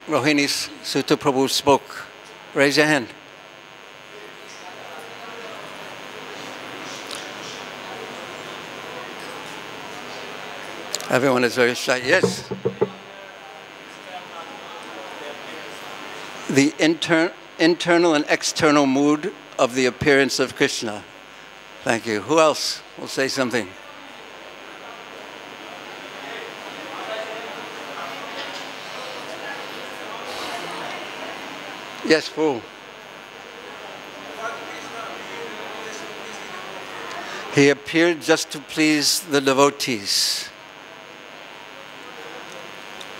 Rohini Sutta Prabhu spoke? Raise your hand. Everyone is very shy. Yes. The internal and external mood of the appearance of Krishna. Thank you. Who else will say something? Yes, Paul. He appeared just to please the devotees.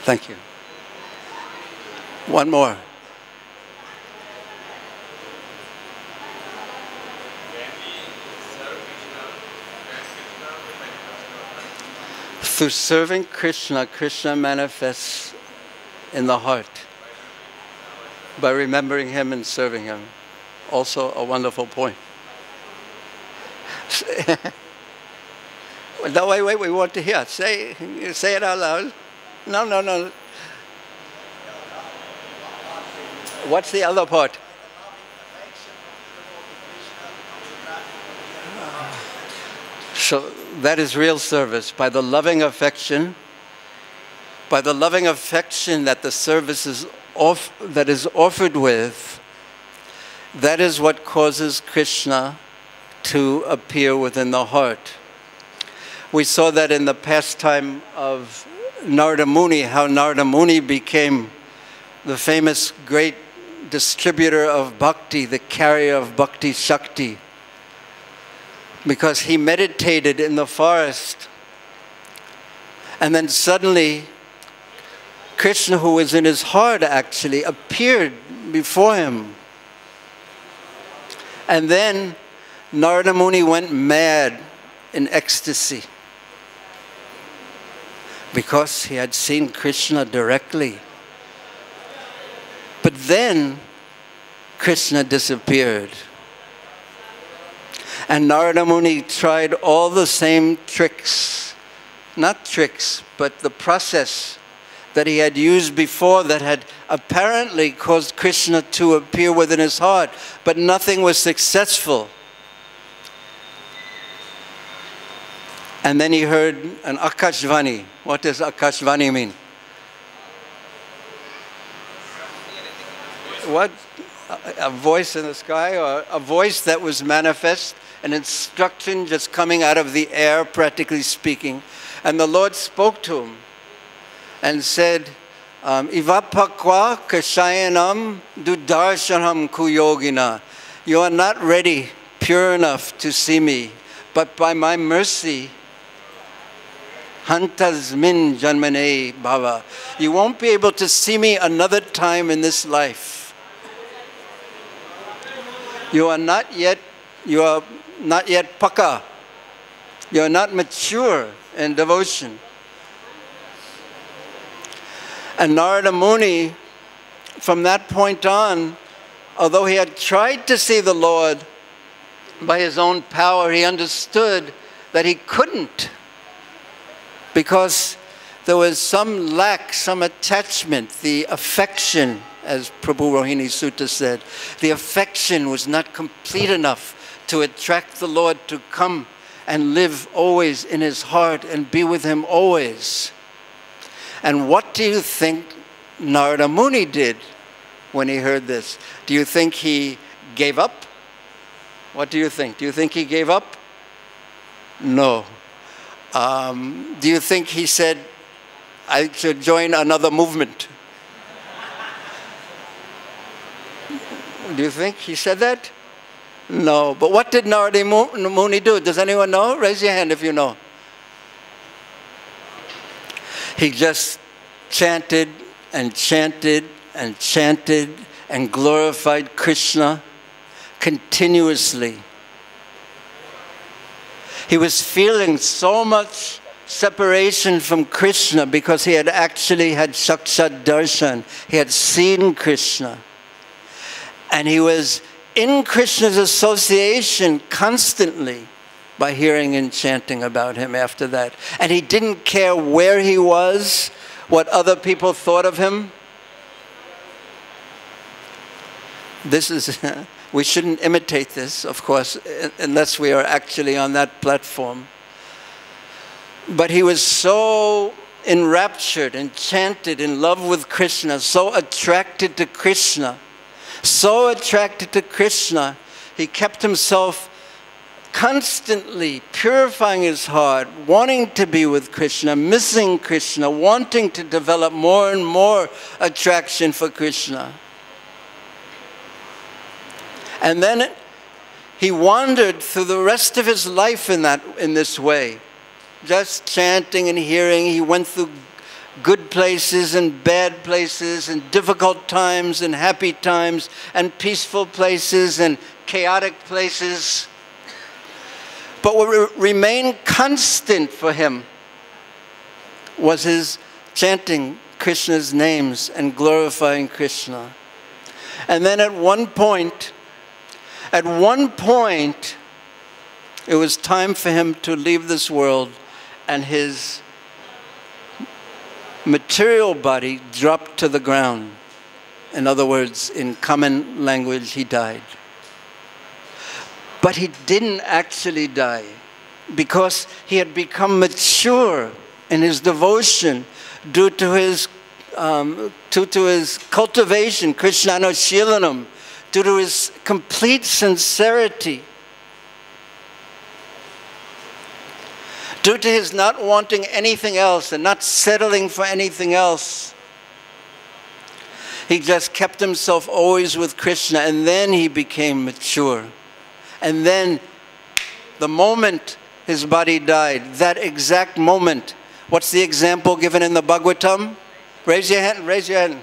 Thank you. One more. Through serving Krishna, Krishna manifests in the heart by remembering him and serving him. Also a wonderful point. No, wait, we want to hear. Say it out loud. No. What's the other part? So that is real service. By the loving affection that the service is offered with, that is what causes Krishna to appear within the heart. We saw that in the pastime of Narada Muni, how Narada Muni became the famous great distributor of bhakti, the carrier of bhakti shakti, because he meditated in the forest. And then suddenly, Krishna, who was in his heart actually, appeared before him. And then Narada Muni went mad in ecstasy because he had seen Krishna directly. But then Krishna disappeared. And Narada Muni tried all the same tricks, not tricks, but the process that he had used before that had apparently caused Krishna to appear within his heart, but nothing was successful. And then he heard an Akashvani. What does Akashvani mean? What? A voice in the sky, or a voice that was manifest, an instruction just coming out of the air, practically speaking. And the Lord spoke to him and said, Ivapakwa kashayanam dudarshanam kuyogina. You are not ready, pure enough to see me, but by my mercy, hantasmin janmane bhava. You won't be able to see me another time in this life. You are not yet paka. You are not mature in devotion. And Narada Muni, from that point on, although he had tried to see the Lord by his own power, he understood that he couldn't, because there was some lack, some attachment, the affection, as Prabhu Rohini Sutta said. The affection was not complete enough to attract the Lord to come and live always in his heart and be with him always. And what do you think Narada Muni did when he heard this? Do you think he gave up? What do you think? Do you think he gave up? No. Do you think he said, I should join another movement? Do you think he said that? No. But what did Narada Muni do? Does anyone know? Raise your hand if you know. He just chanted and chanted and chanted and glorified Krishna continuously. He was feeling so much separation from Krishna because he had actually had Sakshat Darshan. He had seen Krishna. And he was in Krishna's association constantly by hearing and chanting about him after that. And he didn't care where he was, what other people thought of him. This is, we shouldn't imitate this, of course, unless we are actually on that platform. But he was so enraptured, enchanted, in love with Krishna, so attracted to Krishna, he kept himself constantly purifying his heart, wanting to be with Krishna, missing Krishna, wanting to develop more and more attraction for Krishna. And then he wandered through the rest of his life in this way, just chanting and hearing. He went through good places and bad places, and difficult times and happy times, and peaceful places and chaotic places. But what remained constant for him was his chanting Krishna's names and glorifying Krishna. And then at one point, it was time for him to leave this world, and his material body dropped to the ground. In other words, in common language, he died. But he didn't actually die, because he had become mature in his devotion due to his cultivation, Krishnanushilanam, due to his complete sincerity, due to his not wanting anything else and not settling for anything else. He just kept himself always with Krishna, and then he became mature. And then, the moment his body died, that exact moment, what's the example given in the Bhagavatam? Raise your hand, raise your hand.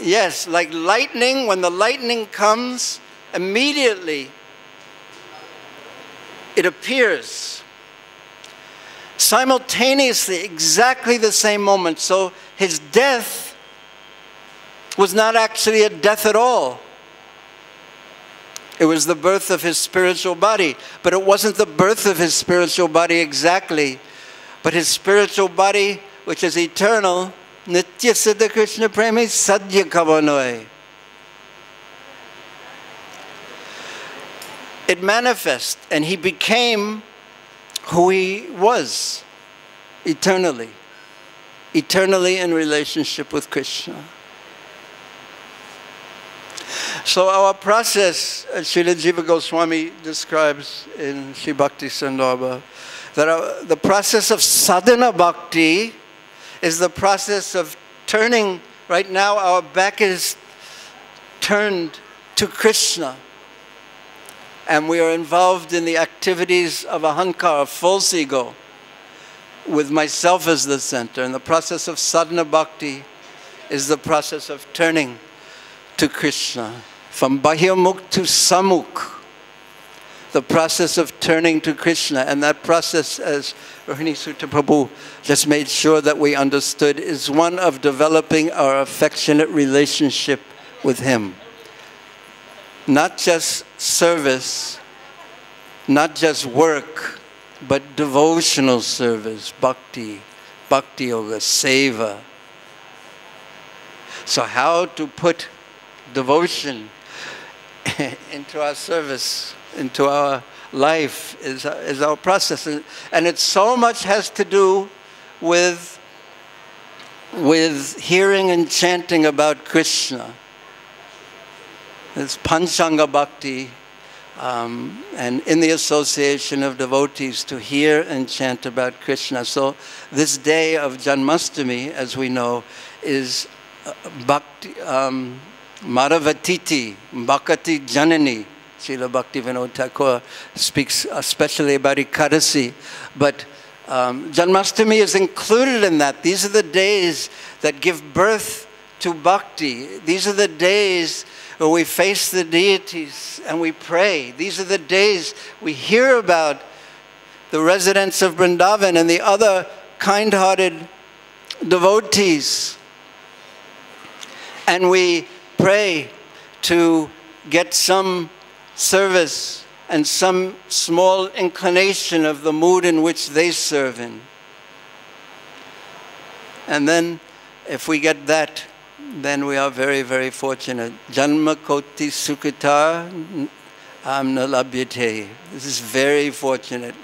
Yes, like lightning. When the lightning comes, immediately it appears. Simultaneously, exactly the same moment. So his death was not actually a death at all. It was the birth of his spiritual body. But it wasn't the birth of his spiritual body exactly, but his spiritual body, which is eternal, Nitya Siddha Krishna Premi Sadhya Kavanoi. It manifests, and he became who he was eternally. Eternally in relationship with Krishna. So our process, as Srila Jiva Goswami describes in Sri Bhakti Sandarbha, that the process of sadhana bhakti is the process of turning. Right now our back is turned to Krishna, and we are involved in the activities of ahankara, false ego, with myself as the center. And the process of sadhana bhakti is the process of turning to Krishna. From Bahyamukh to Samukh, the process of turning to Krishna. And that process, as Rohini Sutta Prabhu just made sure that we understood, is one of developing our affectionate relationship with Him. Not just service, not just work, but devotional service, bhakti, bhakti yoga, seva. So how to put devotion into our service, into our life, is our process. And it so much has to do with hearing and chanting about Krishna. It's Panchanga Bhakti, and in the association of devotees to hear and chant about Krishna. So this day of Janmashtami, as we know, is Bhakti, Madhavatiti, Bhakati Janani. Srila Bhaktivinoda Thakur speaks especially about Ekadasi. But Janmashtami is included in that. These are the days that give birth to bhakti. These are the days where we face the deities and we pray. These are the days we hear about the residents of Vrindavan and the other kind-hearted devotees. And we pray to get some service and some small inclination of the mood in which they serve in. And then If we get that, then we are very, very fortunate. Janma koti sukhita amna labhyate. This is very fortunate.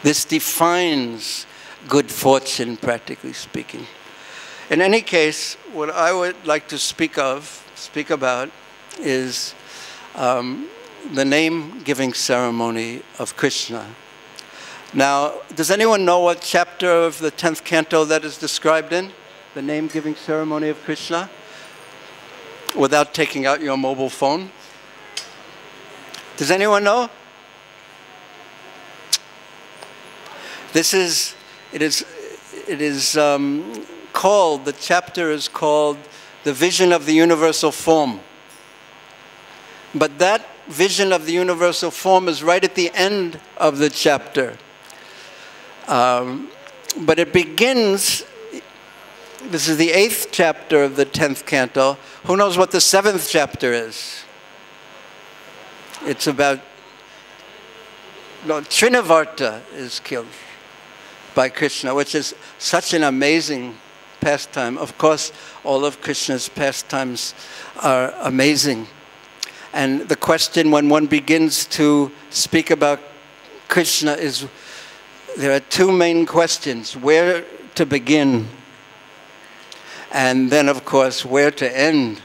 This defines good fortune, practically speaking. In any case, what I would like to speak about, is the name-giving ceremony of Krishna. Now, does anyone know what chapter of the 10th canto that is described in? The name-giving ceremony of Krishna? Without taking out your mobile phone? Does anyone know? It is called, the chapter is called The Vision of the Universal Form. But that vision of the universal form is right at the end of the chapter. But it begins, this is the 8th chapter of the 10th canto. Who knows what the 7th chapter is? It's about, no, Trinavarta is killed by Krishna, which is such an amazing pastime. Of course, all of Krishna's pastimes are amazing. And the question when one begins to speak about Krishna is, there are two main questions: where to begin, and then, of course, where to end,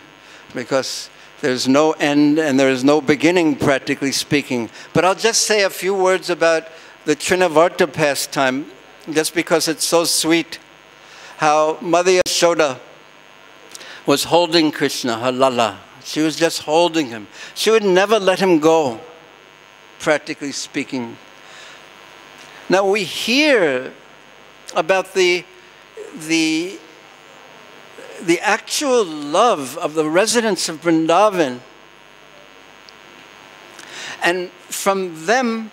because there's no end and there is no beginning, practically speaking. But I'll just say a few words about the Trinavarta pastime, just because it's so sweet. How Mother Yashoda was holding Krishna, her Lala. She was just holding him. She would never let him go, practically speaking. Now we hear about the actual love of the residents of Vrindavan. And from them,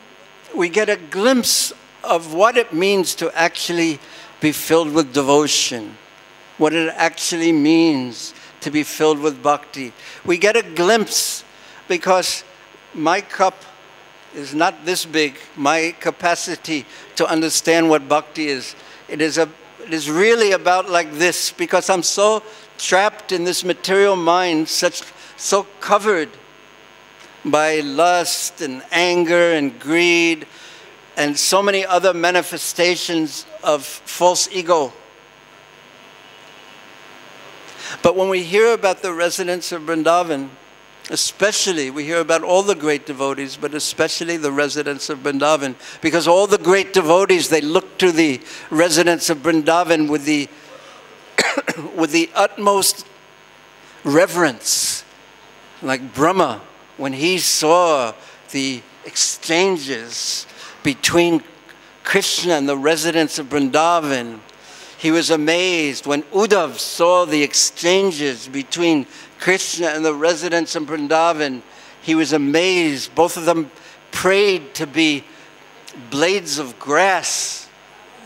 we get a glimpse of what it means to actually be filled with devotion, what it actually means to be filled with bhakti. We get a glimpse, because my cup is not this big. My capacity to understand what bhakti is, it is really about like this, because I'm so trapped in this material mind, so covered by lust and anger and greed and so many other manifestations of false ego. But when we hear about the residents of Vrindavan, especially, we hear about all the great devotees, but especially the residents of Vrindavan, because all the great devotees, they look to the residents of Vrindavan with the with the utmost reverence. Like Brahma, when he saw the exchanges between Krishna and the residents of Vrindavan, he was amazed. When Uddhav saw the exchanges between Krishna and the residents of Vrindavan, he was amazed. Both of them prayed to be blades of grass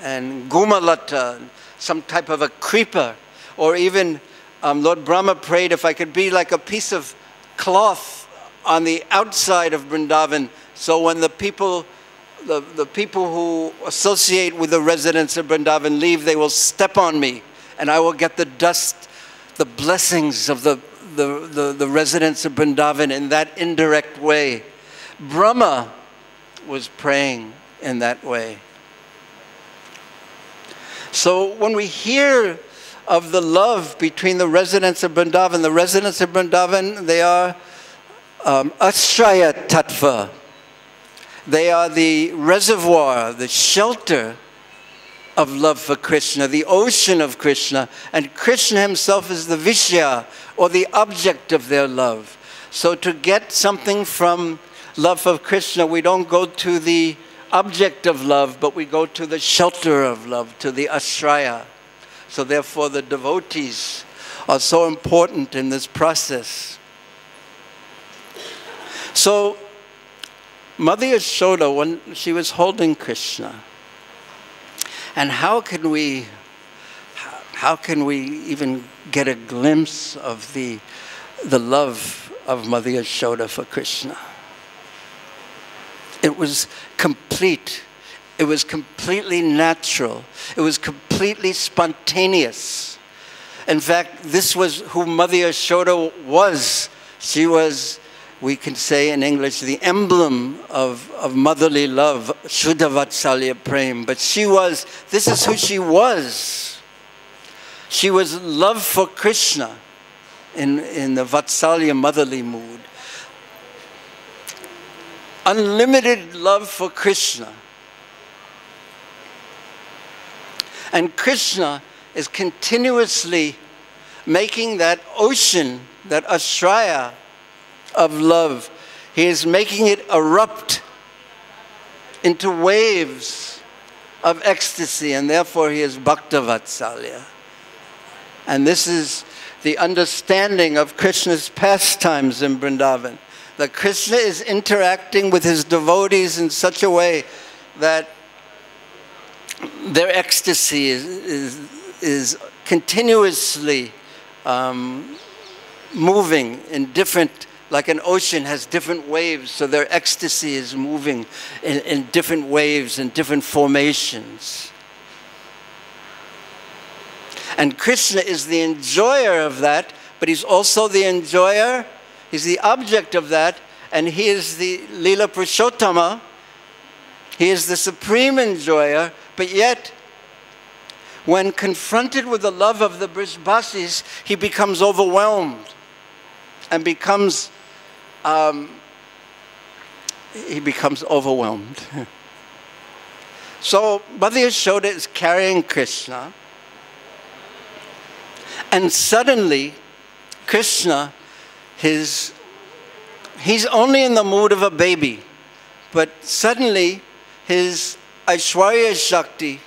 and gumalata, some type of a creeper. Or even Lord Brahma prayed, if I could be like a piece of cloth on the outside of Vrindavan, so when the people who associate with the residents of Vrindavan leave, they will step on me, and I will get the dust, the blessings of the residents of Vrindavan in that indirect way. Brahma was praying in that way. So when we hear of the love between the residents of Vrindavan, they are Ashraya Tattva. They are the reservoir, the shelter of love for Krishna, the ocean of Krishna. And Krishna himself is the Vishya, or the object of their love. So to get something from love of Krishna, we don't go to the object of love, but we go to the shelter of love, to the Ashraya. So therefore the devotees are so important in this process. So Mother Yashoda, when she was holding Krishna, and how can we even get a glimpse of the love of Mother Yashoda for Krishna? It was complete. It was completely natural. It was completely spontaneous. In fact, this was who Mother Yashoda was. She was, we can say in English, the emblem of motherly love, Shuddha Vatsalya Prem. But this is who she was. She was love for Krishna in the Vatsalya motherly mood. Unlimited love for Krishna. And Krishna is continuously making that ocean, that ashraya of love, he is making it erupt into waves of ecstasy, and therefore he is Bhakta Vatsalya. And this is the understanding of Krishna's pastimes in Vrindavan. That Krishna is interacting with his devotees in such a way that their ecstasy is continuously moving in different, like an ocean has different waves, so their ecstasy is moving in different waves, in different formations. And Krishna is the enjoyer of that, but he's also the enjoyer, he's the object of that, and he is the Leela Purushottama. He is the supreme enjoyer, but yet, when confronted with the love of the Brijbasis, he becomes overwhelmed and becomes overwhelmed. So Mother Yashoda is carrying Krishna, and suddenly Krishna, he's only in the mood of a baby, but suddenly his Aishwarya Shakti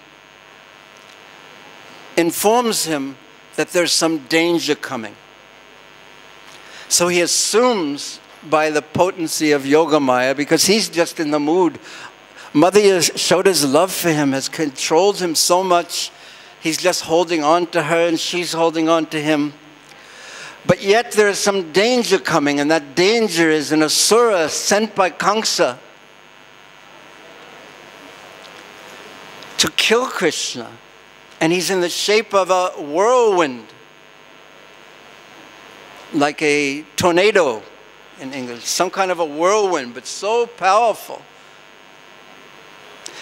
informs him that there's some danger coming. So he assumes by the potency of Yogamaya, because he's just in the mood. Mother Yashoda's love for him has controlled him so much, he's just holding on to her and she's holding on to him. But yet there is some danger coming, and that danger is an asura sent by Kamsa to kill Krishna. And he's in the shape of a whirlwind, like a tornado in English, some kind of a whirlwind, but so powerful.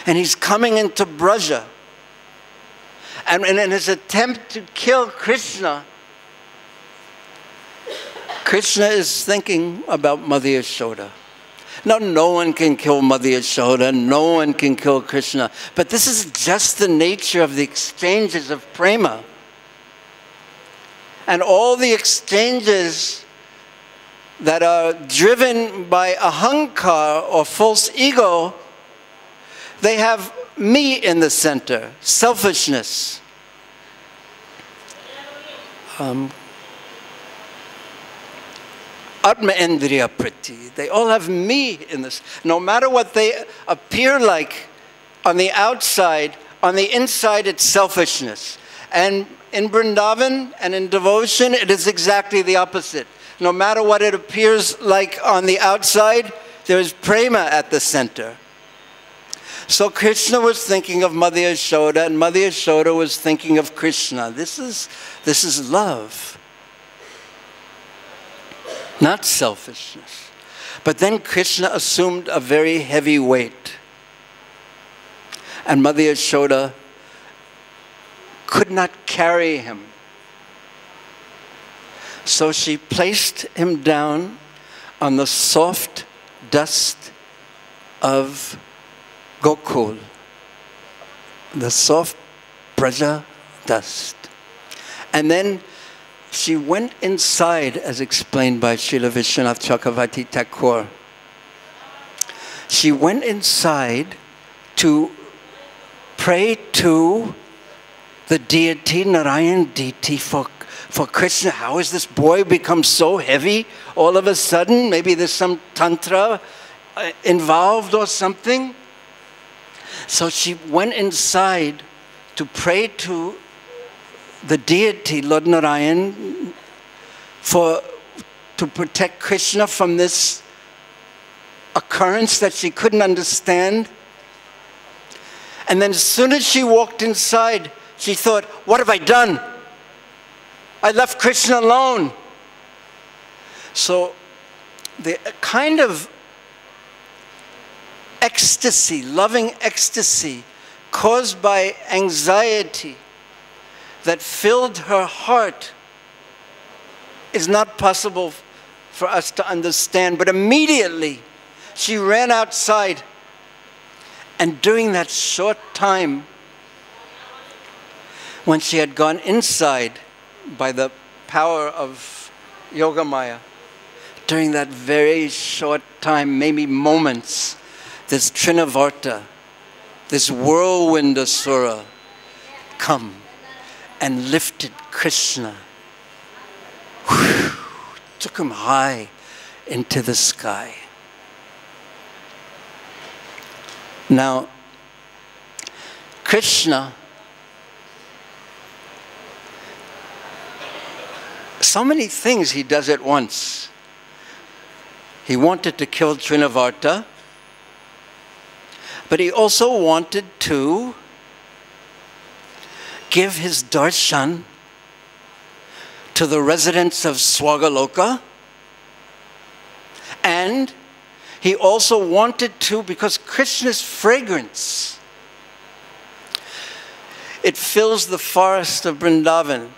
And he's coming into Braja. And in his attempt to kill Krishna, Krishna is thinking about Mother Yashoda. Now, no one can kill Mother Yashoda, no one can kill Krishna, but this is just the nature of the exchanges of prema. And all the exchanges that are driven by ahankar or false ego, they have me in the center, selfishness. Atma Indriya Priti. They all have me in this. No matter what they appear like on the outside, on the inside it's selfishness. And in Vrindavan and in devotion, it is exactly the opposite. No matter what it appears like on the outside, there is prema at the center. So Krishna was thinking of Mother Yashoda, and Mother Yashoda was thinking of Krishna. This is love. Not selfishness. But then Krishna assumed a very heavy weight. And Mother Yashoda could not carry him. So she placed him down on the soft dust of Gokul, the soft Braja dust. And then she went inside, as explained by Srila Vishwanath Chakravarti Thakur. She went inside to pray to the deity, Narayan deity, for Krishna. How has this boy become so heavy all of a sudden? Maybe there's some tantra involved or something. So she went inside to pray to the deity, Lord Narayan, to protect Krishna from this occurrence that she couldn't understand. And then as soon as she walked inside, she thought, what have I done? I left Krishna alone. So the kind of ecstasy, loving ecstasy, caused by anxiety that filled her heart is not possible for us to understand. But immediately, she ran outside. And during that short time, when she had gone inside by the power of Yogamaya, during that very short time, maybe moments, this Trinavarta, this whirlwind asura, come and lifted Krishna, took him high into the sky. Now, Krishna, so many things he does at once. He wanted to kill Trinavarta, but he also wanted to give his darshan to the residents of Swagaloka, and he also wanted to, because Krishna's fragrance, it fills the forest of Vrindavan.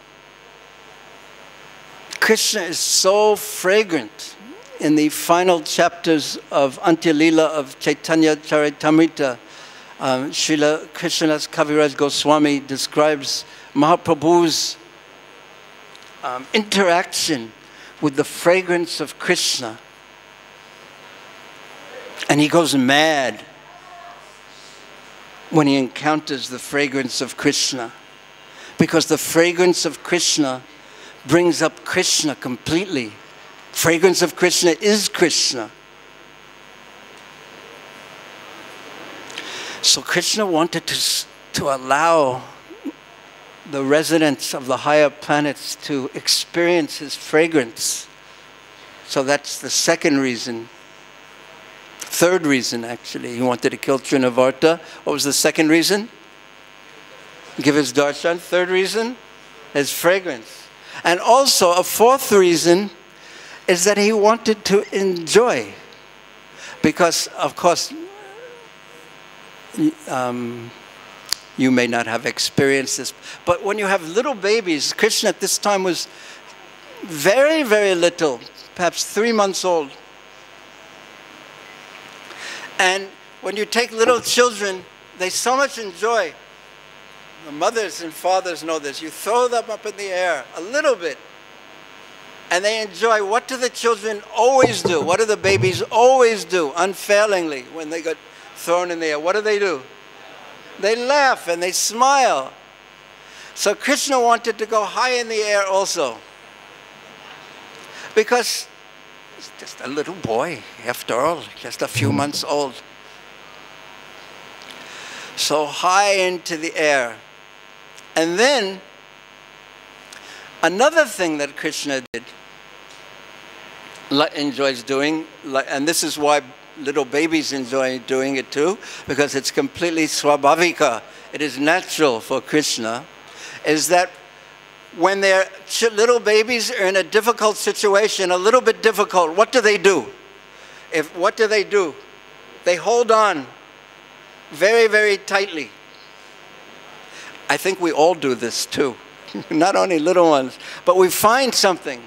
Krishna is so fragrant. In the final chapters of Antya-lila of Chaitanya Charitamrita, Srila Krishnadas Kaviraj Goswami describes Mahaprabhu's interaction with the fragrance of Krishna. And he goes mad when he encounters the fragrance of Krishna, because the fragrance of Krishna brings up Krishna completely. Fragrance of Krishna is Krishna. So Krishna wanted to allow the residents of the higher planets to experience his fragrance. So that's the second reason. Third reason, actually, he wanted to kill Trinavarta. What was the second reason? Give his darshan. Third reason? His fragrance. And also, a fourth reason is that he wanted to enjoy. Because, of course, you may not have experienced this, but when you have little babies, Krishna at this time was very, very little, perhaps 3 months old. And when you take little children, they so much enjoy. The mothers and fathers know this. You throw them up in the air a little bit, and they enjoy. What do the children always do? What do the babies always do, unfailingly, when they get thrown in the air? What do? They laugh and they smile. So Krishna wanted to go high in the air also, because he's just a little boy, after all, just a few months old. So high into the air. And then, another thing that Krishna enjoys doing, and this is why little babies enjoy doing it too, because it's completely swabhavika, it is natural for Krishna, is that when their little babies are in a difficult situation, a little bit difficult, what do they do? What do? They hold on very, very tightly. I think we all do this too. Not only little ones, but we find something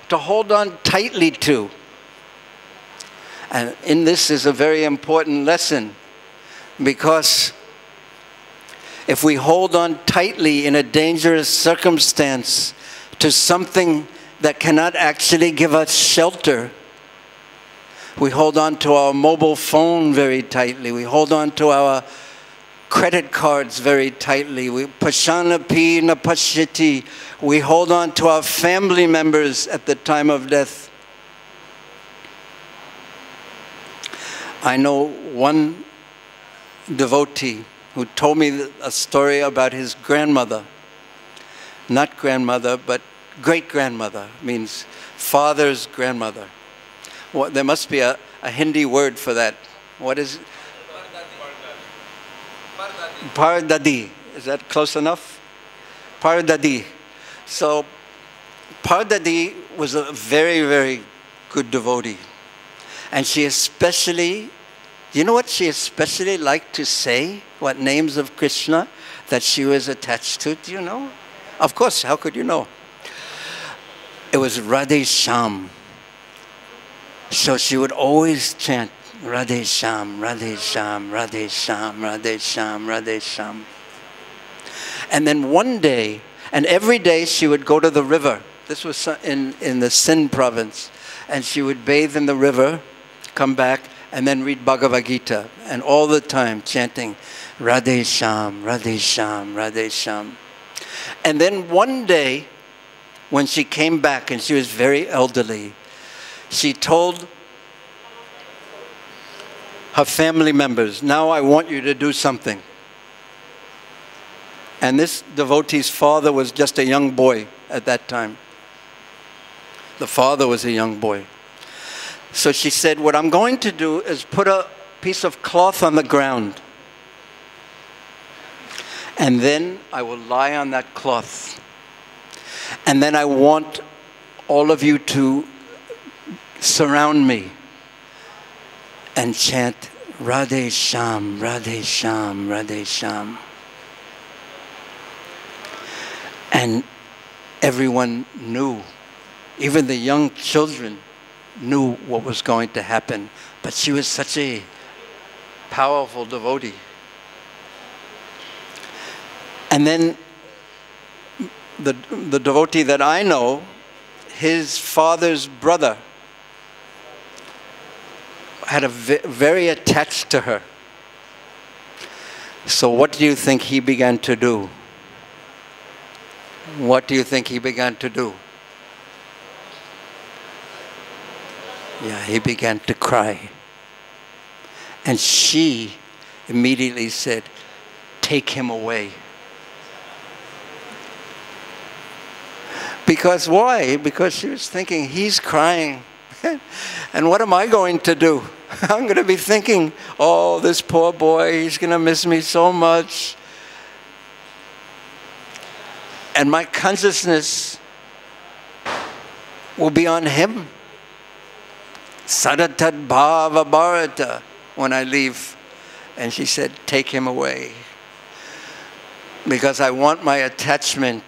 to hold on tightly to. And in this is a very important lesson, because if we hold on tightly in a dangerous circumstance to something that cannot actually give us shelter, we hold on to our mobile phone very tightly, we hold on to our credit cards very tightly, we pashanapi na pashyati, we hold on to our family members at the time of death. I know one devotee who told me a story about his grandmother. Not grandmother, but great-grandmother, means father's grandmother. Well, there must be a Hindi word for that. What is it? Pardadi. Is that close enough? Pardadi. So Pardadi was a very, very good devotee. And she especially, you know what she especially liked to say? What names of Krishna that she was attached to? Do you know? Of course, how could you know? It was Radhe Shyam. So she would always chant Radhe Shyam, Radhe Shyam, Radhe Shyam, Radhe Shyam, Radhe Shyam. And then one day, and every day she would go to the river. This was in the Sindh province. And she would bathe in the river, come back, and then read Bhagavad Gita. And all the time chanting Radhe Shyam, Radhe Shyam, Radhe Shyam. And then one day, when she came back and she was very elderly, she told her family members, now I want you to do something. And this devotee's father was just a young boy at that time. The father was a young boy. So she said, what I'm going to do is put a piece of cloth on the ground. And then I will lie on that cloth. And then I want all of you to surround me and chant Radhe Shyam, Radhe Shyam, Radhe Shyam. And everyone knew, even the young children knew what was going to happen. But she was such a powerful devotee. And then the devotee that I know, his father's brother, had very attached to her. So what do you think he began to do? What do you think he began to do? Yeah, he began to cry. And she immediately said, take him away. Because why? Because she was thinking, he's crying. And what am I going to do? I'm going to be thinking, oh, this poor boy, he's going to miss me so much. And my consciousness will be on him. Sadatat bhava bharata, when I leave. And she said, take him away. Because I want my attachment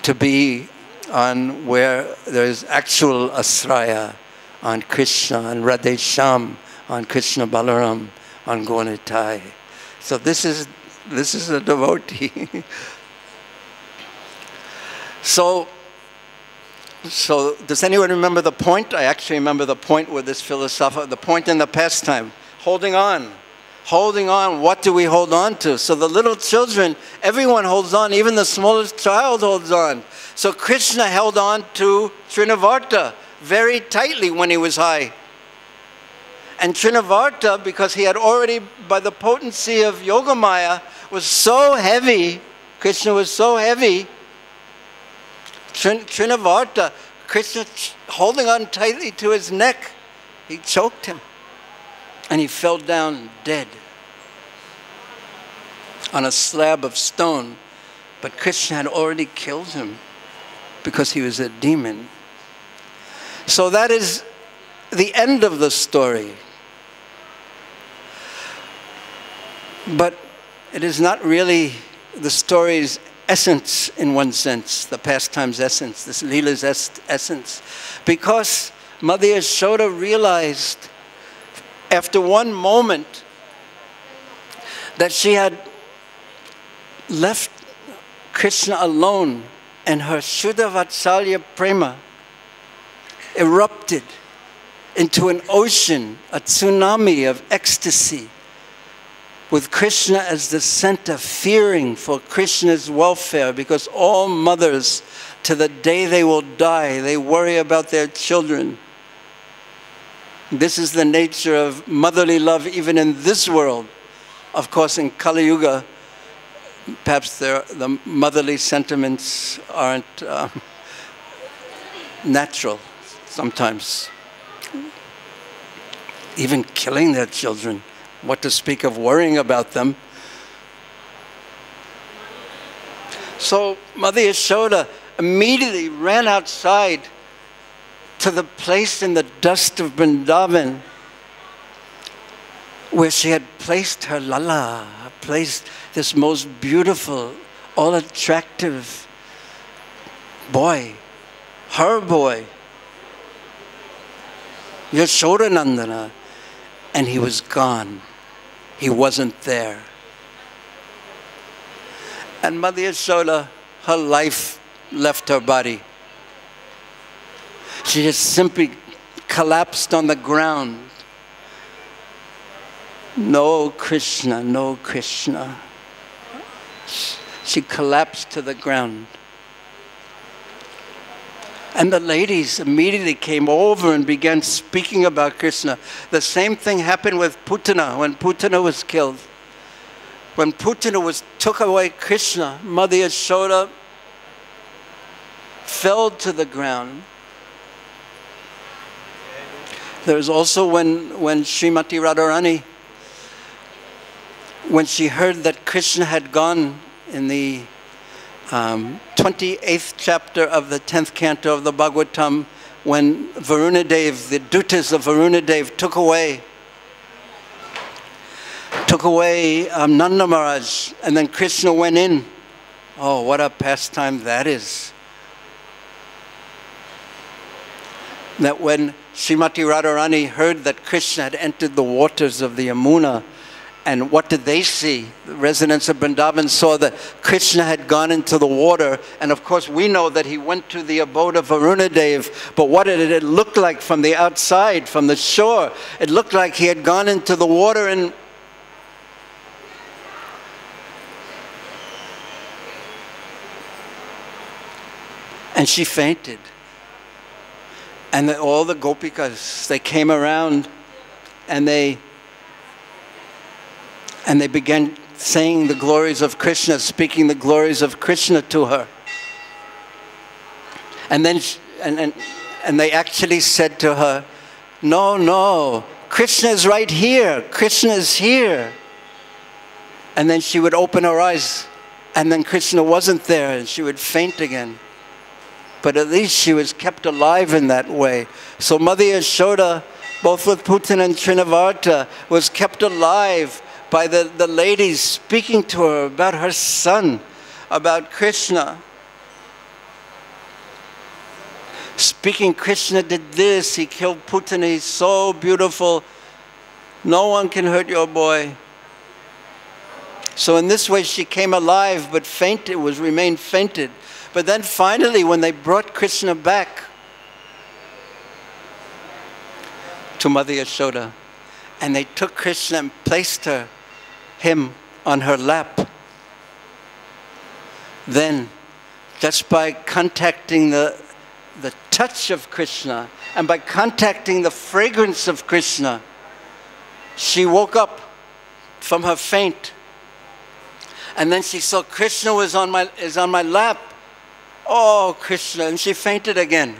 to be on where there is actual asraya, on Krishna, on Radhe Shyam, on Krishna Balaram, on Gaunitai. So this is a devotee. So does anyone remember the point? I actually remember the point with this philosopher, the point in the pastime. Holding on. Holding on. What do we hold on to? So the little children, everyone holds on. Even the smallest child holds on. So Krishna held on to Trinavarta very tightly when he was high. And Trinavarta, because he had already, by the potency of Yogamaya, was so heavy, Krishna was so heavy, Trinavarta, Krishna holding on tightly to his neck, he choked him. And he fell down dead on a slab of stone. But Krishna had already killed him because he was a demon. So that is the end of the story. But it is not really the story's essence in one sense, the pastime's essence, this Leela's essence. Because Mother Yashoda realized after one moment that she had left Krishna alone, and her Shuddha Vatsalya Prema erupted into an ocean, a tsunami of ecstasy, with Krishna as the center, fearing for Krishna's welfare, because all mothers, to the day they will die, they worry about their children. This is the nature of motherly love even in this world. Of course, in Kali Yuga, perhaps the motherly sentiments aren't natural sometimes. Even killing their children, what to speak of worrying about them. So Mother Yashoda immediately ran outside to the place in the dust of Vrindavan where she had placed her Lala, placed this most beautiful, all attractive boy, her boy, Yashoda Nandana, and he was gone. He wasn't there. And Mother Yashoda, her life left her body. She just simply collapsed on the ground. No Krishna, no Krishna. She collapsed to the ground. And the ladies immediately came over and began speaking about Krishna. The same thing happened with Putana when Putana was killed. When Putana took away Krishna, Mother Yashoda fell to the ground. There was also when Srimati Radharani, when she heard that Krishna had gone in the 28th chapter of the 10th canto of the Bhagavatam, when Varunadev, the dutas of Varunadev, took away Nanda Maharaj, and then Krishna went in. Oh, what a pastime that is. That when Srimati Radharani heard that Krishna had entered the waters of the Yamuna, and what did they see? The residents of Vrindavan saw that Krishna had gone into the water, and of course we know that he went to the abode of Varunadev, but what did it look like from the outside, from the shore? It looked like he had gone into the water and she fainted. And all the gopikas, they came around and they began saying the glories of Krishna, speaking the glories of Krishna to her. And then and they actually said to her, no, no, Krishna is right here. Krishna is here. And then she would open her eyes, and then Krishna wasn't there, and she would faint again. But at least she was kept alive in that way. So Mother Yashoda, both with Putana and Trinavarta, was kept alive by the ladies speaking to her about her son, about Krishna. Speaking, Krishna did this, he killed Putana, he's so beautiful. No one can hurt your boy. So in this way she came alive, but fainted, remained fainted. But then finally, when they brought Krishna back to Mother Yashoda, and they took Krishna and placed him on her lap, then just by contacting the touch of Krishna and by contacting the fragrance of Krishna, she woke up from her faint. And then she saw Krishna is on my lap. Oh, Krishna, and she fainted again.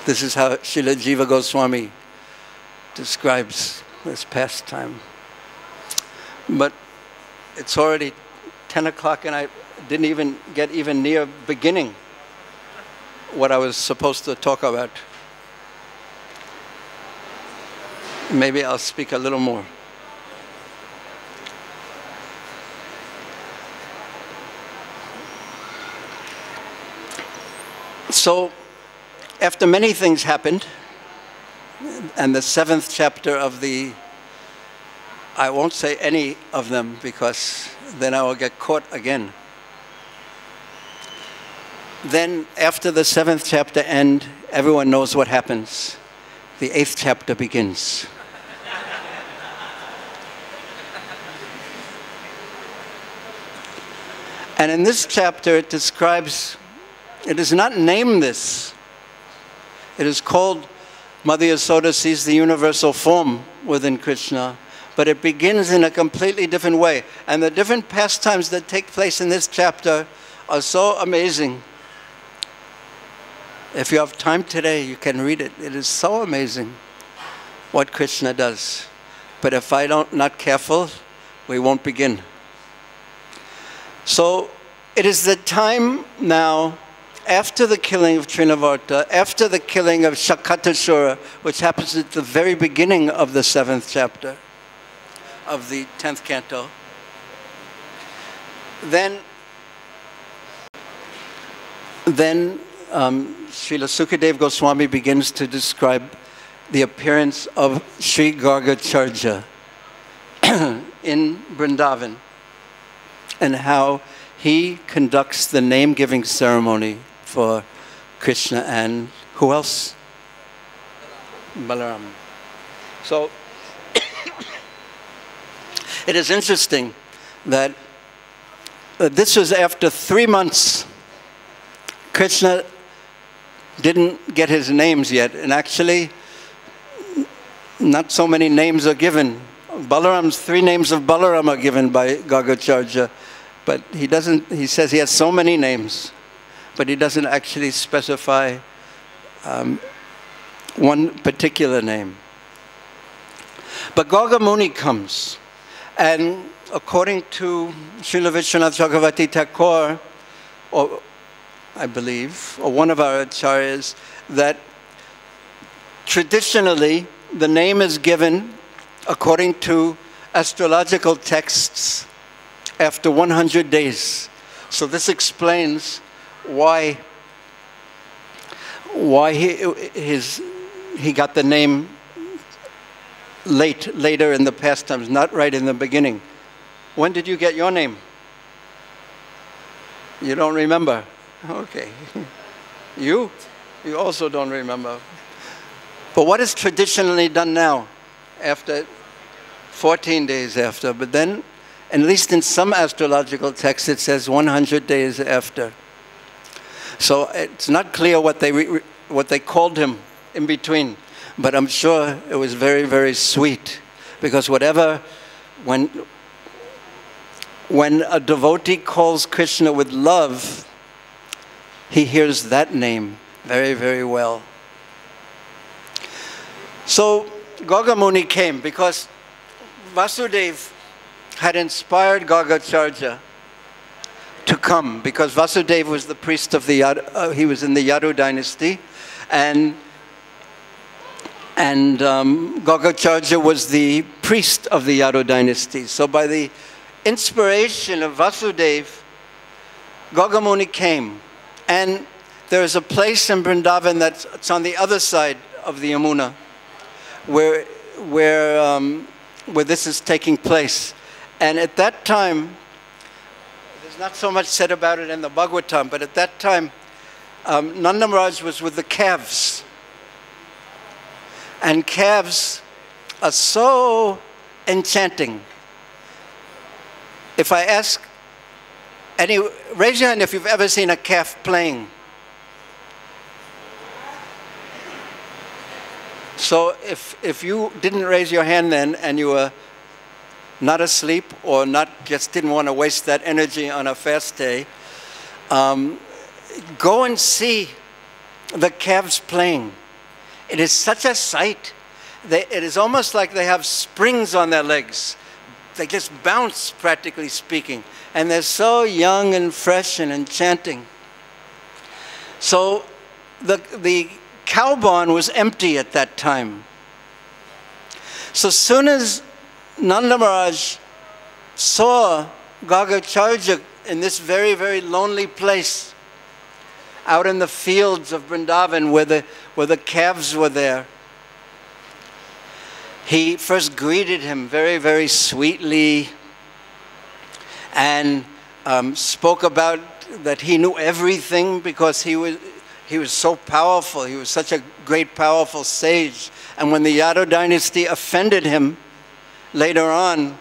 This is how Srila Jiva Goswami describes this pastime. But it's already 10 o'clock and I didn't even get near beginning what I was supposed to talk about. Maybe I'll speak a little more. So, after many things happened, and the 7th chapter of I won't say any of them because then I will get caught again. Then, after the 7th chapter ends, everyone knows what happens. The 8th chapter begins. And in this chapter it describes, it does not name this. It is called Mother Yashoda sees the universal form within Krishna, but it begins in a completely different way. And the different pastimes that take place in this chapter are so amazing. If you have time today, you can read it. It is so amazing what Krishna does. But if not careful, we won't begin. So it is the time now, after the killing of Trinavarta, after the killing of Shakatasura, which happens at the very beginning of the 7th chapter of the 10th canto, then Srila Sukadeva Goswami begins to describe the appearance of Sri Gargacharya in Vrindavan and how he conducts the name-giving ceremony for Krishna and who else? Balaram. So it is interesting that this was after 3 months. Krishna didn't get his names yet, and actually not so many names are given. Balaram's 3 names of Balaram are given by Gargacharya, but he says he has so many names, but he doesn't actually specify one particular name. But Garga Muni comes, and according to Srila Vishwanath Chakravarti Thakur, or I believe, or one of our acharyas, that traditionally the name is given according to astrological texts after 100 days. So this explains why he got the name later in the pastimes, not right in the beginning. When did you get your name? You don't remember? Okay. You also don't remember. But what is traditionally done now, after 14 days after? But then, at least in some astrological texts, it says 100 days after. So it's not clear what they called him in between. But I'm sure it was very, very sweet. Because when a devotee calls Krishna with love, he hears that name very, very well. So Garga Muni came because Vasudeva had inspired Gargacharya to come, because Vasudeva was the priest of the he was in the Yadu dynasty, and Gargacharya was the priest of the Yadu dynasty. So by the inspiration of Vasudeva, Garga Muni came. And there is a place in Vrindavan that's on the other side of the Yamuna, where this is taking place. And at that time, there's not so much said about it in the Bhagavatam, but at that time, Nanda Maharaj was with the calves. And calves are so enchanting. If I ask raise your hand if you've ever seen a calf playing. So if you didn't raise your hand then, and you were not asleep or just didn't want to waste that energy on a fast day, go and see the calves playing. It is such a sight. It is almost like they have springs on their legs. They just bounce, practically speaking. And they're so young and fresh and enchanting. So the cow barn was empty at that time. So as soon as Nanda Maharaj saw Gargacharya in this very, very lonely place, out in the fields of Vrindavan where the calves were there, he first greeted him very, very sweetly, and spoke about that he knew everything because he was so powerful. He was such a great, powerful sage. And when the Yadu dynasty offended him, later on,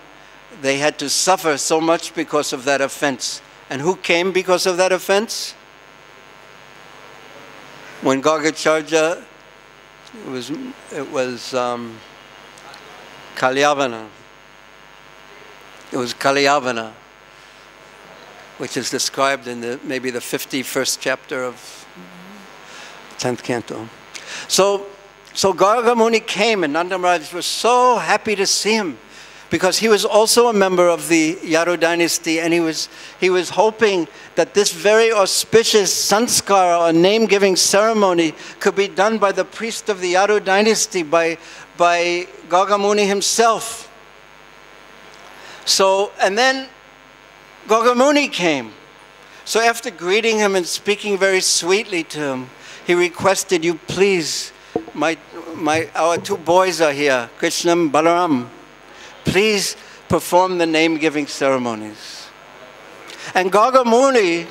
they had to suffer so much because of that offense. And who came because of that offense? When Gargacharya, it was Kalyavana. It was Kalyavana, which is described in maybe the 51st chapter of 10th canto. So So Garga Muni came, and Nanda Maharaj was so happy to see him, because he was also a member of the Yadu dynasty, and he was hoping that this very auspicious sanskara, or name-giving ceremony, could be done by the priest of the Yadu dynasty, by Garga Muni himself. So, and then Garga Muni came. So after greeting him and speaking very sweetly to him, he requested, "You please, our two boys are here, Krishna and Balaram. Please perform the name-giving ceremonies." And Garga Muni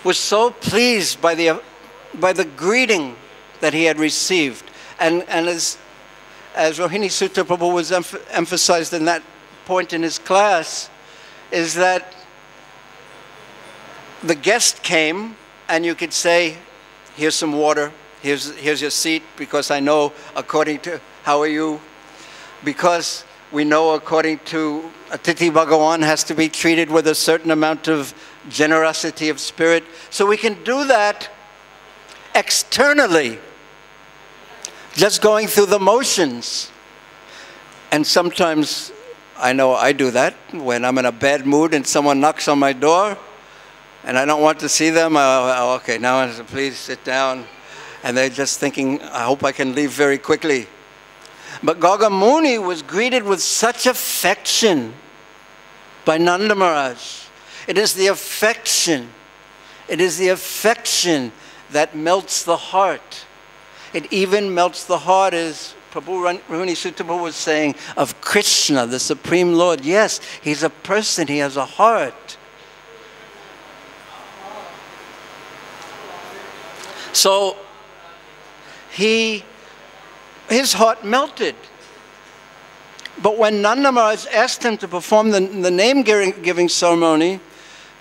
was so pleased by the greeting that he had received. And as Rohini Sutta Prabhu was emphasized in that point in his class, is that the guest came, and you could say, "Here's some water, here's your seat, because I know according to, how are you? Because we know according to Atiti Bhagawan has to be treated with a certain amount of generosity of spirit." So we can do that externally, just going through the motions. And sometimes, I know I do that, when I'm in a bad mood and someone knocks on my door, and I don't want to see them, okay, now please sit down. And they're just thinking, I hope I can leave very quickly. But Garga Muni was greeted with such affection by Nanda Maharaj. It is the affection. It is the affection that melts the heart. It even melts the heart, as Prabhu Rohini Sutta Prabhu was saying, of Krishna, the Supreme Lord. Yes, he's a person, he has a heart. So his heart melted. But when Nanda Maharaj asked him to perform the name-giving ceremony,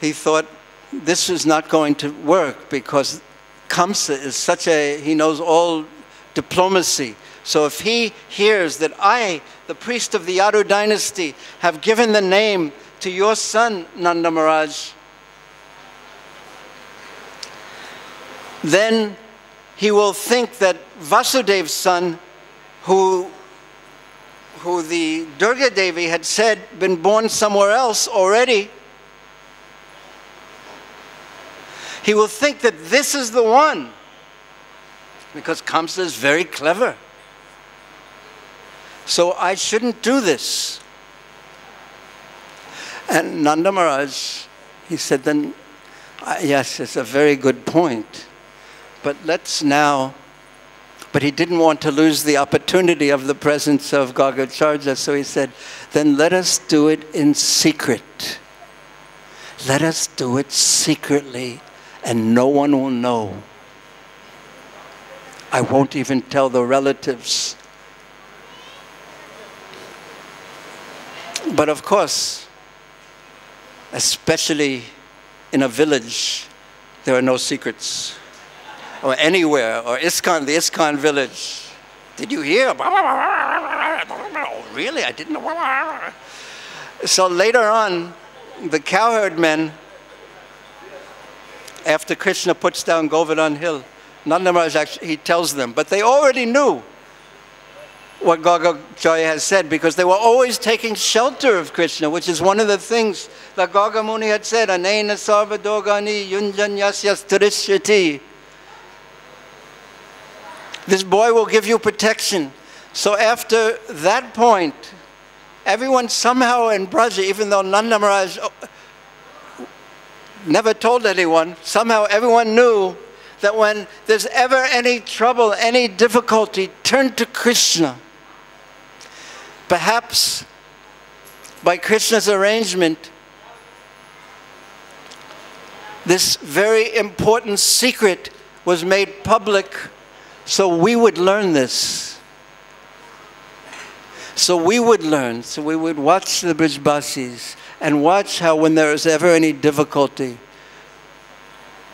he thought this is not going to work, because Kamsa is he knows all diplomacy. So if he hears that I, the priest of the Yadu dynasty, have given the name to your son, Nanda Maharaj, then he will think that Vasudev's son, who the Durga Devi had said been born somewhere else already, he will think that this is the one, because Kamsa is very clever. So I shouldn't do this. And Nanda Maharaj, he said, then, yes, it's a very good point. But let's now, but he didn't want to lose the opportunity of the presence of Gargacharya, so he said, then let us do it in secret. Let us do it secretly, and no one will know. I won't even tell the relatives. But of course, especially in a village, there are no secrets. Or anywhere, or ISKCON, the ISKCON village. Did you hear? Oh, really? I didn't know. So later on, the cowherd men, after Krishna puts down Govardhan Hill, Nanda Maharaj actually, he tells them, but they already knew what Gargacharya has said, because they were always taking shelter of Krishna, which is one of the things that Garga Muni had said, Anena sarva dogani yunjanyasyas tarishyati. This boy will give you protection. So after that point, everyone somehow in Braja, even though Nanda Maharaj never told anyone, somehow everyone knew that when there's ever any trouble, any difficulty, turn to Krishna. Perhaps by Krishna's arrangement, this very important secret was made public, so we would learn this. So we would learn, so we would watch the Brijbasis and watch how when there is ever any difficulty,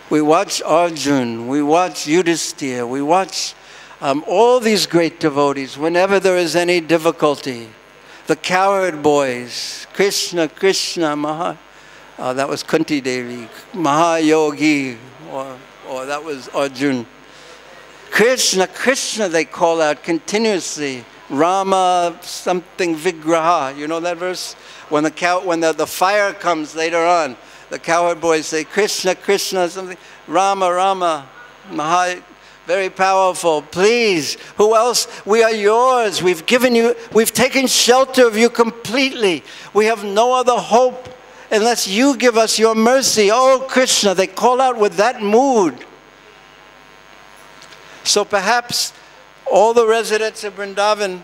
we watch Arjun, we watch Yudhisthira, we watch all these great devotees, whenever there is any difficulty. The cowherd boys, Krishna, that was Kunti Devi, Mahayogi, or that was Arjun. Krishna, Krishna, they call out continuously. Rama, something Vigraha. You know that verse? When the fire comes later on, the cowherd boys say, Krishna, Krishna, something. Rama, Rama. Very powerful. Please, who else? We are yours. We've taken shelter of you completely. We have no other hope unless you give us your mercy. Oh, Krishna, they call out with that mood. So perhaps all the residents of Vrindavan,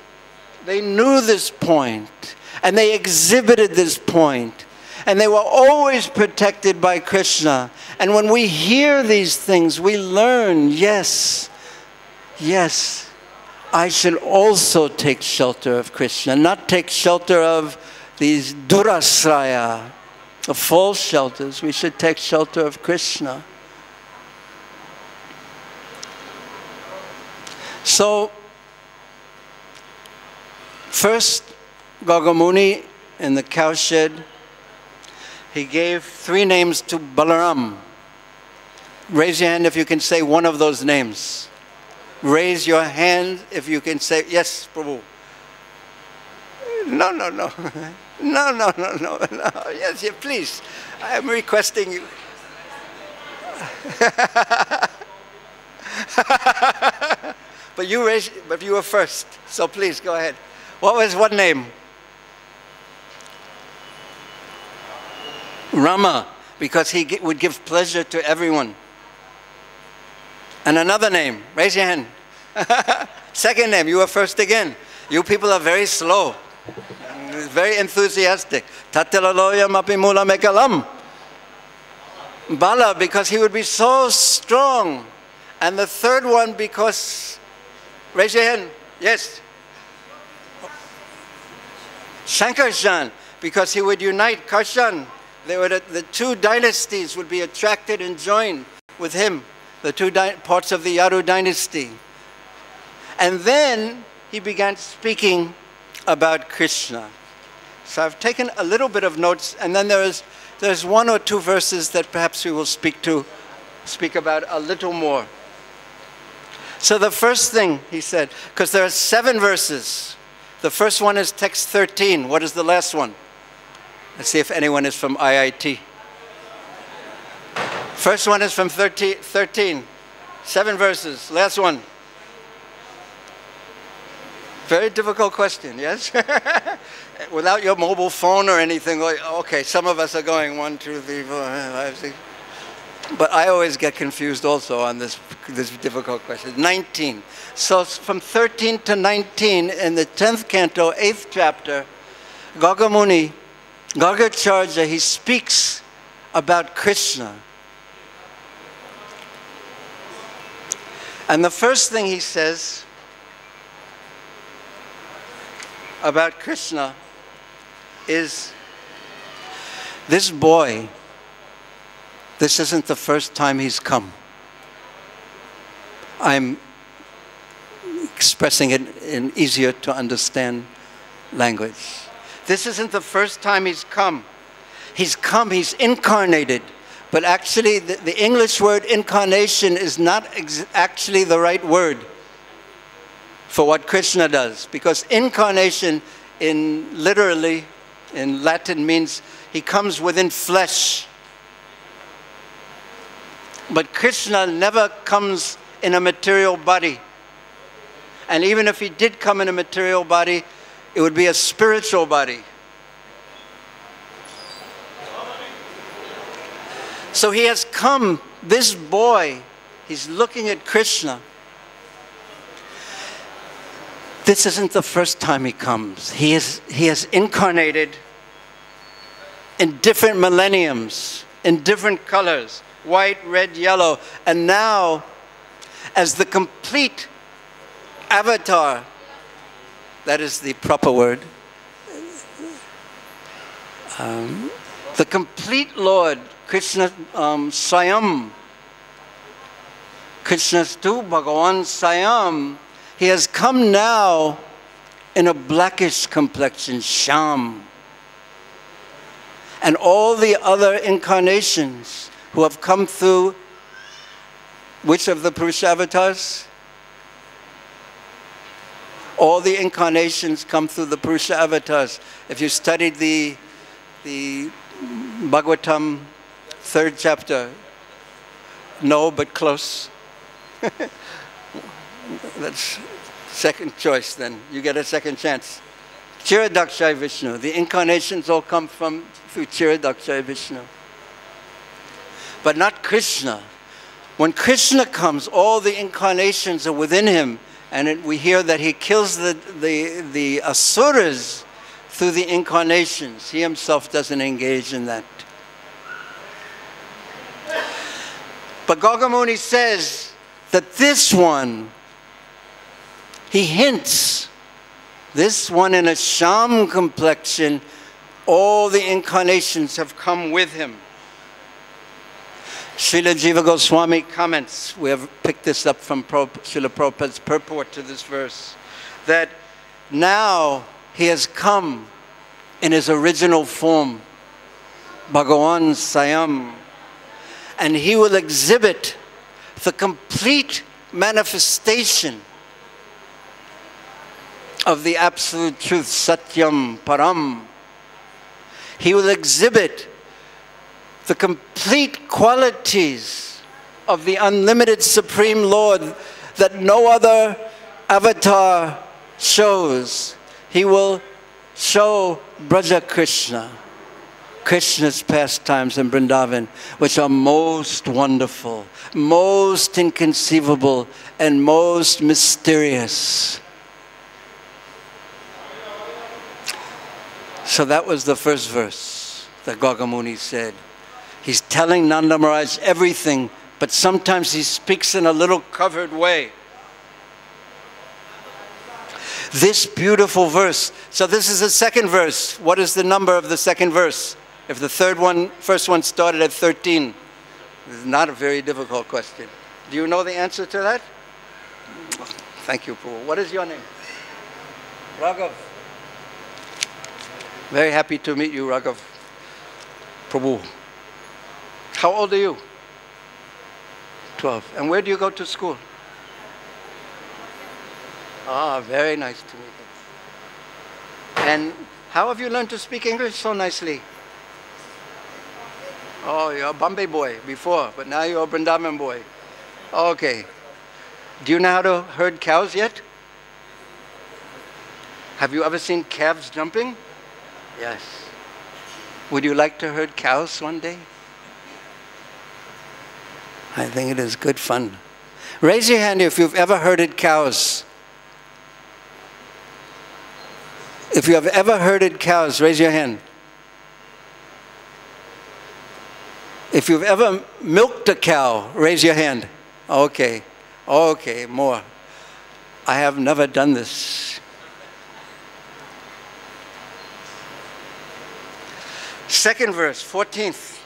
they knew this point, and they exhibited this point, and they were always protected by Krishna. And when we hear these things, we learn, yes, yes, I should also take shelter of Krishna, not take shelter of these durasraya, the false shelters. We should take shelter of Krishna. So, first, Gagamuni in the cowshed, he gave 3 names to Balaram. Raise your hand if you can say one of those names. Raise your hand if you can say, yes, Prabhu. No, no, no. No, no, no, no, no. Yes, yeah, please. I am requesting you. But you were first, so please go ahead. What was one name? Rama, because he would give pleasure to everyone. And another name, raise your hand. Second name, you were first again. You people are very slow, very enthusiastic. Tatilaloyam apimula mekalam. Bala, because he would be so strong. And the third one, because, raise your hand, yes. Shankarshan, because he would unite Karshan. The 2 dynasties would be attracted and joined with him, the 2 parts of the Yadu dynasty. And then he began speaking about Krishna. So I've taken a little bit of notes, and then there's 1 or 2 verses that perhaps we will speak about a little more. So the first thing he said, because there are 7 verses. The first one is text 13. What is the last one? Let's see if anyone is from IIT. First one is from 13. 7 verses. Last one. Very difficult question, yes? Without your mobile phone or anything, okay, some of us are going 1, 2, 3, 4, 5, 6. But I always get confused also on this difficult question. 19. So from 13 to 19, in the 10th canto, 8th chapter, Gagamuni, Gargacharya, he speaks about Krishna. And the first thing he says about Krishna is, this boy, this isn't the first time he's come. I'm expressing it in easier to understand language. This isn't the first time he's come. He's come, he's incarnated. But actually, the English word incarnation is not actually the right word for what Krishna does. Because incarnation literally in Latin means he comes within flesh. But Krishna never comes in a material body. And even if he did come in a material body, it would be a spiritual body. So he has come, this boy, he's looking at Krishna. This isn't the first time he comes. He has incarnated in different millenniums, in different colors, white, red, yellow, and now as the complete avatar, that is the proper word, the complete Lord, Krishna Swayam, Krishnastu Bhagavan Swayam, he has come now in a blackish complexion, Sham. And all the other incarnations who have come through, which of the Purusha avatars? All the incarnations come through the Purusha avatars. If you studied the Bhagavatam, 3rd chapter, no, but close. That's second choice then. You get a second chance. Chiradakshaya Vishnu. The incarnations all come through Chiradakshaya Vishnu. But not Krishna. When Krishna comes, all the incarnations are within him. And we hear that he kills the asuras through the incarnations. He himself doesn't engage in that. But Gargamuni says that this one, he hints, this one in a sham complexion, all the incarnations have come with him. Srila Jiva Goswami comments, we have picked this up from Srila Prabhupada's purport to this verse, that now he has come in his original form, Bhagavan Swayam, and he will exhibit the complete manifestation of the absolute truth, Satyam Param. He will exhibit the complete qualities of the unlimited Supreme Lord that no other avatar shows. He will show Braja Krishna, Krishna's pastimes in Vrindavan, which are most wonderful, most inconceivable, and most mysterious. So that was the first verse that Gargamuni said. He's telling Nanda Maharaj everything, but sometimes he speaks in a little covered way. This beautiful verse. So this is the second verse. What is the number of the second verse? If the first one started at 13. This is not a very difficult question. Do you know the answer to that? Thank you, Prabhu. What is your name? Raghav. Very happy to meet you, Raghav. Prabhu. How old are you? 12. And where do you go to school? Ah, very nice to meet you. And how have you learned to speak English so nicely? Oh, you're a Bombay boy before, but now you're a Vrindavan boy. Okay. Do you know how to herd cows yet? Have you ever seen calves jumping? Yes. Would you like to herd cows one day? I think it is good fun. Raise your hand if you've ever herded cows. If you have ever herded cows, raise your hand. If you've ever milked a cow, raise your hand. Okay. Okay, more. I have never done this. Second verse, 14th.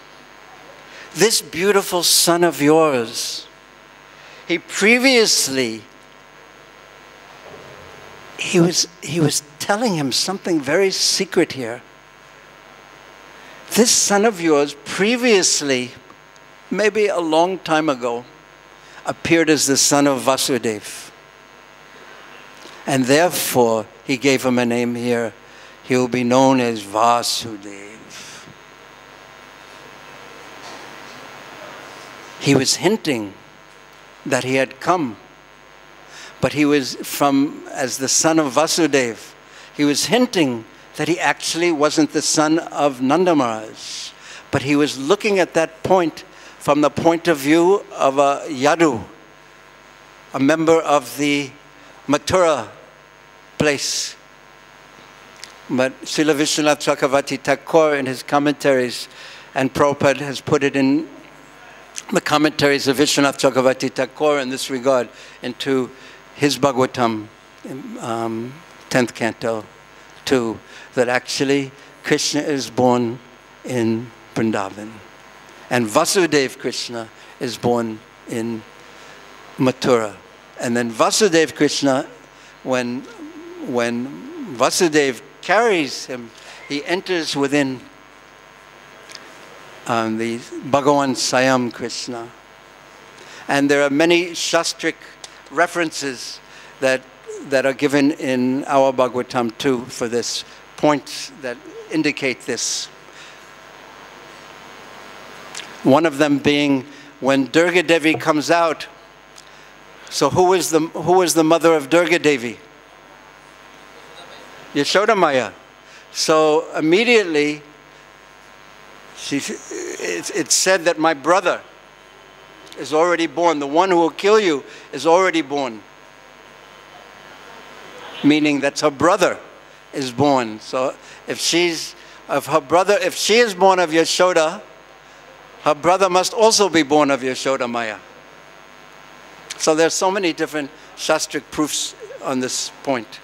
This beautiful son of yours, he previously, he was telling him something very secret here. This son of yours previously, maybe a long time ago, appeared as the son of Vasudeva. And therefore, he gave him a name here. He will be known as Vasudeva. He was hinting that he had come, but he was as the son of Vasudeva. He was hinting that he actually wasn't the son of Nanda Maharaj, but he was looking at that point from the point of view of a Yadu, a member of the Mathura place. But Srila Vishwanath Chakravarti Thakur in his commentaries, and Prabhupada has put it in the commentaries of Vishwanath Chakravarti Thakur in this regard into his Bhagavatam, 10th canto 2, that actually Krishna is born in Vrindavan. And Vasudeva Krishna is born in Mathura. And then Vasudeva Krishna, when Vasudeva carries him, he enters within the Bhagavan Swayam Krishna. And there are many Shastric references that that are given in our Bhagavatam too for this, points that indicate this. One of them being when Durga Devi comes out. So who is the mother of Durga Devi? Yashoda Maya. So immediately, it's said that my brother is already born. The one who will kill you is already born. Meaning that her brother is born. So if she is born of Yashoda, her brother must also be born of Yashoda Maya. So there's so many different Shastric proofs on this point.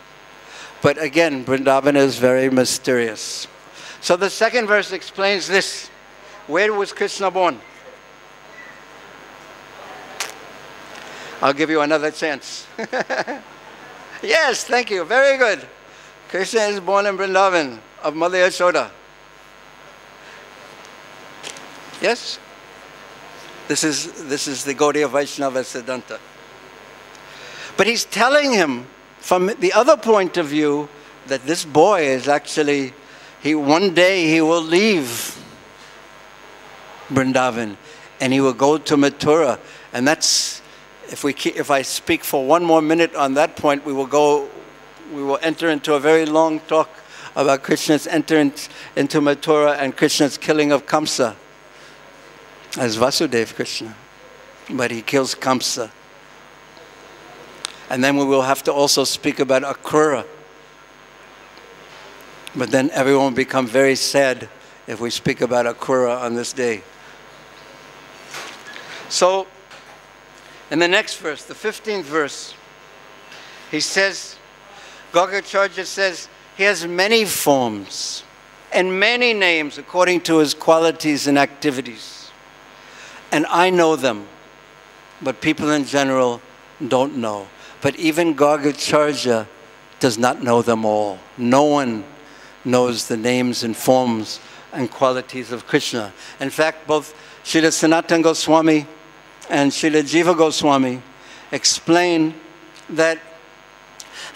But again, Vrindavan is very mysterious. So the second verse explains this. Where was Krishna born? I'll give you another chance. Yes, thank you. Very good. Krishna is born in Vrindavan of Mother Yashoda. Yes? This is the Gaudiya Vaishnava Siddhanta. But he's telling him from the other point of view that this boy is actually, one day he will leave Vrindavan and he will go to Mathura. And that's, if I speak for one more minute on that point, we will enter into a very long talk about Krishna's entrance into Mathura and Krishna's killing of Kamsa as Vasudeva Krishna. But he kills Kamsa. And then we will have to also speak about Akrura. But then everyone will become very sad if we speak about Akrura on this day. So, in the next verse, the 15th verse, he says, Gaurakacharya says, he has many forms and many names according to his qualities and activities. And I know them, but people in general don't know. But even Gaurakacharya does not know them all. No one knows the names and forms and qualities of Krishna. In fact, both Srila Sanatana Goswami and Srila Jiva Goswami explain that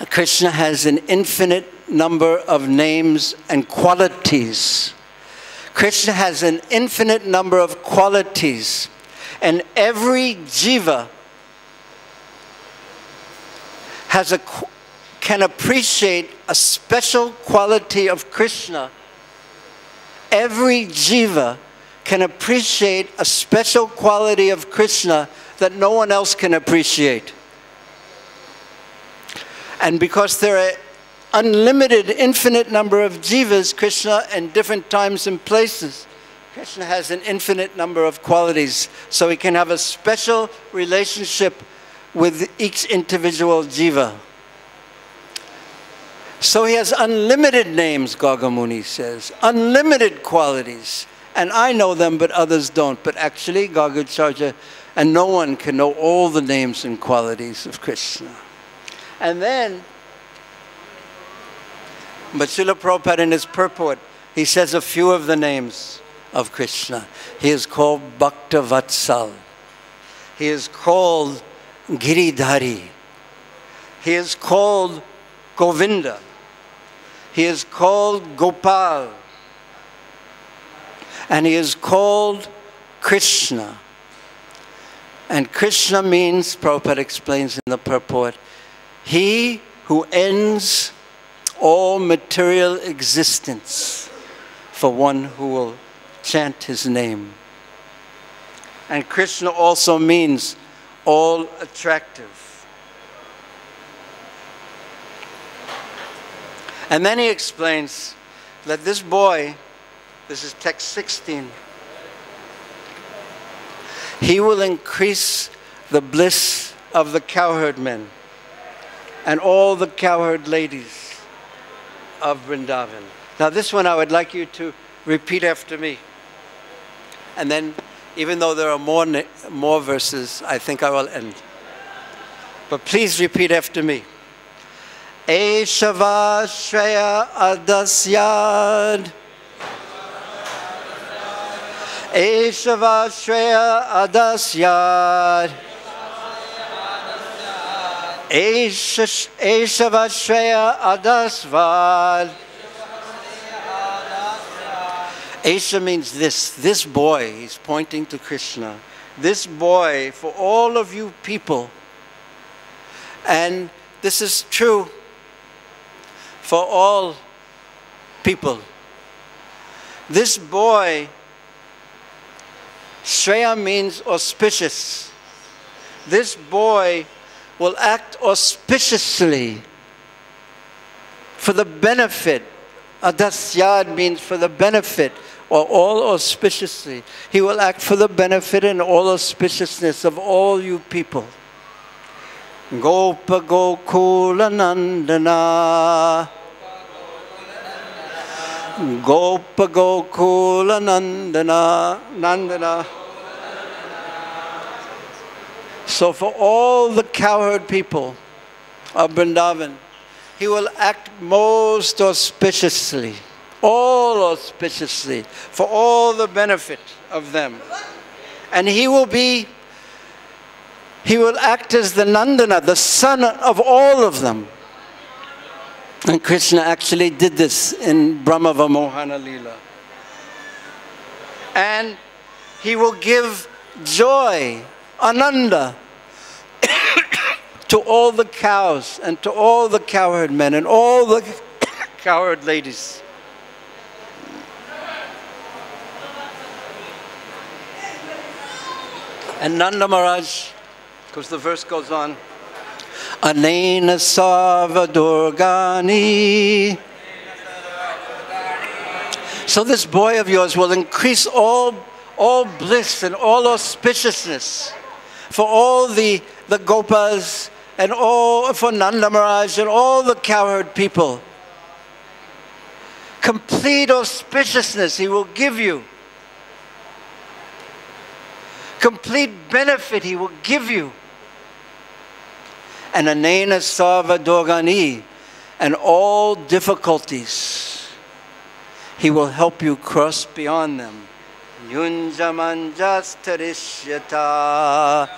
Krishna has an infinite number of names and qualities. Krishna has an infinite number of qualities, and every jiva can appreciate a special quality of Krishna. Every jiva can appreciate a special quality of Krishna that no one else can appreciate. And because there are unlimited, infinite number of jivas, Krishna, in different times and places, Krishna has an infinite number of qualities. So he can have a special relationship with each individual jiva. So he has unlimited names, Gagamuni says, unlimited qualities. And I know them, but others don't. But actually, Gaurakacharya, and no one can know all the names and qualities of Krishna. And then, but Srila Prabhupada in his purport, he says a few of the names of Krishna. He is called Bhakta Vatsal. He is called Giridhari. He is called Govinda. He is called Gopal. And he is called Krishna. And Krishna means, Prabhupada explains in the purport, he who ends all material existence for one who will chant his name. And Krishna also means all attractive. And then he explains that this boy, this is text 16, he will increase the bliss of the cowherd men and all the cowherd ladies of Vrindavan. Now this one I would like you to repeat after me. And then, even though there are more verses, I think I will end. But please repeat after me. Eshava Shreya Adasyad. Eshava Shreya Adasyad. Eshavashreya Adasvad. Esha means this boy, he's pointing to Krishna. This boy, for all of you people, and this is true for all people. This boy, Shreya means auspicious. This boy will act auspiciously for the benefit. Adasyad means for the benefit, or all auspiciously. He will act for the benefit and all auspiciousness of all you people. Gopa Gokula Nandana. Gopa Gokula Nandana. Nandana. So for all the cowherd people of Vrindavan, he will act most auspiciously, all auspiciously, for all the benefit of them. And he will act as the Nandana, the son of all of them. And Krishna actually did this in Brahmava Mohana Leela. And he will give joy, Ananda, to all the cows and to all the cowherd men and all the cowherd ladies. And Nanda Maharaj, because the verse goes on, Anena Sarva Durgani. So this boy of yours will increase all bliss and all auspiciousness for all the Gopas and all for Nanda Maharaj and all the cowherd people. Complete auspiciousness he will give you. Complete benefit he will give you. And Anena Sarva Durgani, and all difficulties he will help you cross beyond them. Yunjamanjastarishyata.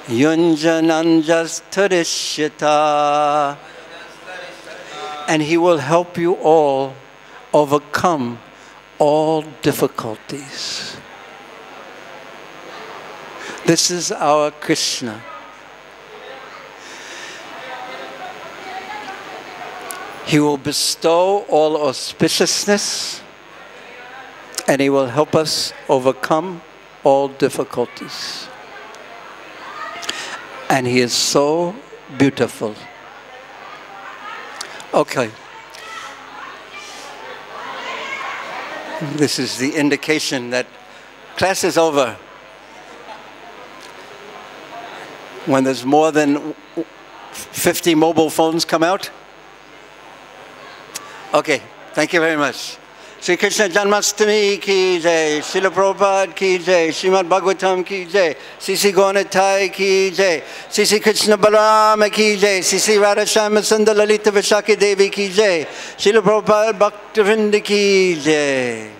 Yunjananjastarishyata. And he will help you all overcome all difficulties. This is our Krishna. He will bestow all auspiciousness, and he will help us overcome all difficulties. And he is so beautiful. Okay. This is the indication that class is over. When there's more than 50 mobile phones come out. Okay, thank you very much. Sri Krishna Janmashtami ki jai, Srila Prabhupada ki jai, Srimad Bhagavatam ki jai, Sisi Gaunitai ki jai, Sisi Krishna Balarama ki jai, Sisi Radhashama Sundar Lalita Vishakhi Devi ki jai, Srila Prabhupada Bhaktivinoda ki jai.